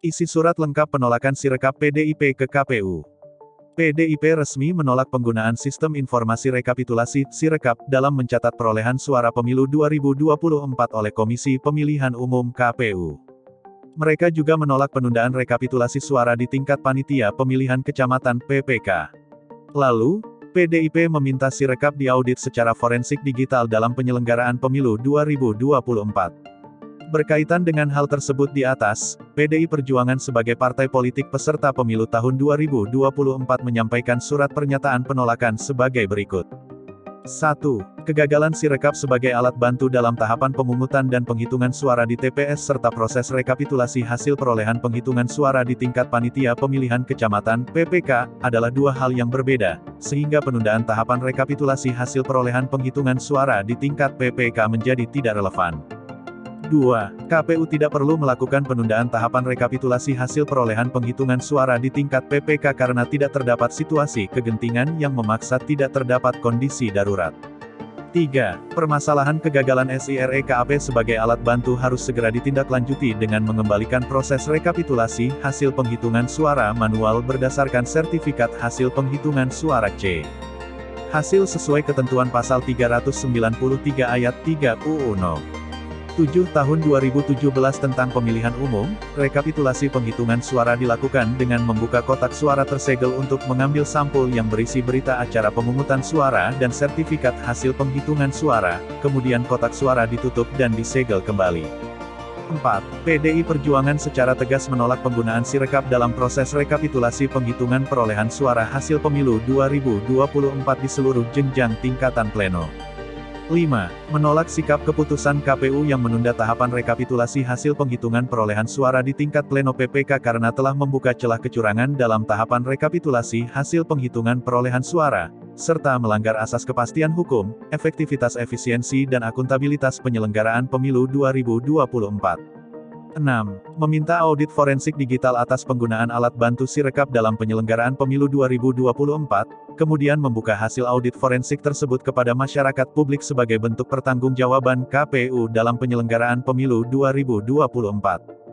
Isi surat lengkap penolakan Sirekap PDIP ke KPU. PDIP resmi menolak penggunaan Sistem Informasi Rekapitulasi (Sirekap) dalam mencatat perolehan suara pemilu 2024 oleh Komisi Pemilihan Umum (KPU). Mereka juga menolak penundaan rekapitulasi suara di tingkat Panitia Pemilihan Kecamatan (PPK). Lalu, PDIP meminta Sirekap diaudit secara forensik digital dalam penyelenggaraan pemilu 2024. Berkaitan dengan hal tersebut di atas, PDI Perjuangan sebagai partai politik peserta pemilu tahun 2024 menyampaikan surat pernyataan penolakan sebagai berikut. 1. Kegagalan Sirekap sebagai alat bantu dalam tahapan pemungutan dan penghitungan suara di TPS serta proses rekapitulasi hasil perolehan penghitungan suara di tingkat Panitia Pemilihan Kecamatan (PPK) adalah dua hal yang berbeda, sehingga penundaan tahapan rekapitulasi hasil perolehan penghitungan suara di tingkat PPK menjadi tidak relevan. 2. KPU tidak perlu melakukan penundaan tahapan rekapitulasi hasil perolehan penghitungan suara di tingkat PPK karena tidak terdapat situasi kegentingan yang memaksa tidak terdapat kondisi darurat. 3. Permasalahan kegagalan SIREKAP sebagai alat bantu harus segera ditindaklanjuti dengan mengembalikan proses rekapitulasi hasil penghitungan suara manual berdasarkan sertifikat hasil penghitungan suara C. Hasil sesuai ketentuan pasal 393 ayat 3 UU No. 7 Tahun 2017 tentang Pemilihan Umum, rekapitulasi penghitungan suara dilakukan dengan membuka kotak suara tersegel untuk mengambil sampul yang berisi berita acara pemungutan suara dan sertifikat hasil penghitungan suara, kemudian kotak suara ditutup dan disegel kembali. 4. PDI Perjuangan secara tegas menolak penggunaan Sirekap dalam proses rekapitulasi penghitungan perolehan suara hasil pemilu 2024 di seluruh jenjang tingkatan pleno. 5. Menolak sikap keputusan KPU yang menunda tahapan rekapitulasi hasil penghitungan perolehan suara di tingkat pleno PPK karena telah membuka celah kecurangan dalam tahapan rekapitulasi hasil penghitungan perolehan suara, serta melanggar asas kepastian hukum, efektivitas efisiensi dan akuntabilitas penyelenggaraan pemilu 2024. 6. Meminta audit forensik digital atas penggunaan alat bantu Sirekap dalam penyelenggaraan pemilu 2024, kemudian membuka hasil audit forensik tersebut kepada masyarakat publik sebagai bentuk pertanggungjawaban KPU dalam penyelenggaraan pemilu 2024.